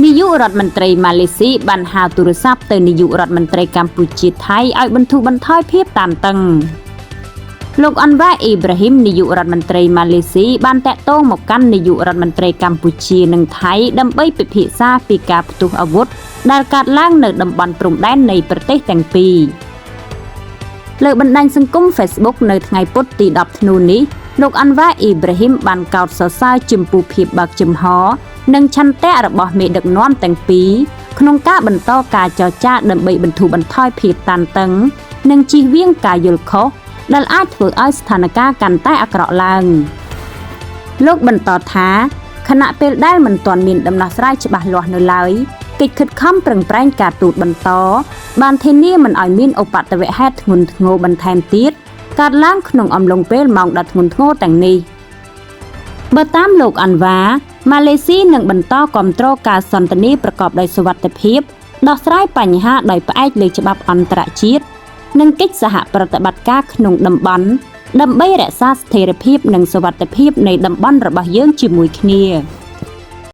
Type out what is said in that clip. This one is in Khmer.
នាយករដ្ឋមន្ត្រីម៉ាឡេស៊ីបានហៅទូរស័ព្ទទៅនាយករដ្ឋមន្ត្រីកម្ពុជាថៃឲ្យបន្ធូរបន្ថយភាពតានតឹងលោកអនវ៉ាអ៊ីប្រាហ៊ីមនាយករដ្ឋមន្ត្រីម៉ាឡេស៊ីបានតាក់ទងមកកាន់នាយករដ្ឋមន្ត្រីកម្ពុជានិងថៃដើម្បីពិភាក្សាពីការផ្ទុះអាវុធដែលកើតឡើងនៅតំបន់ព្រំដែននៃប្រទេសទាំងពីរលើបណ្ដាញសង្គម Facebook នៅថ្ងៃពុធទី10ធ្នូនេះលោកអនវ៉ាអ៊ីប្រាហ៊ីមបានកោតសរសើរចំពោះភាពបើកចំហនិងឆន្ទៈរបស់មេដឹកនាំទាំងពីរក្នុងការបន្តការចរចាដើម្បីបន្ធូរបន្ថយភាពតានតឹងនិងជៀសវាងការយល់ខុសដែលអាចធ្វើឲ្យស្ថានភាពកាន់តែអាក្រក់ឡើងលោកបន្តថាខណៈពេលដែលមិនទាន់មានដំណោះស្រាយច្បាស់លាស់នៅឡើយកិច្ចខិតខំប្រឹងប្រែងការទូតបន្តបានធានាមិនឲ្យមានឧបទ្ទវហេតុធ្ងន់ធ្ងរបន្ថែមទៀតកើតឡើងក្នុងអំឡុងពេលម៉ោងដ៏ធ្ងន់ធ្ងរទាំងនេះបើតាមលោកអាន់វ៉ាម៉ាឡេស៊ីនឹងបន្តគាំទ្រការសន្ទនាប្រកបដោយសុវត្ថិភាពដោះស្រាយបញ្ហាដោយផ្អែកលើច្បាប់អន្តរជាតិនិងកិច្ចសហប្រតិបត្តិការក្នុងតំបន់ដើម្បីរក្សាស្ថិរភាពនិងសុវត្ថិភាពនៃតំបន់របស់យើងជាមួយគ្នា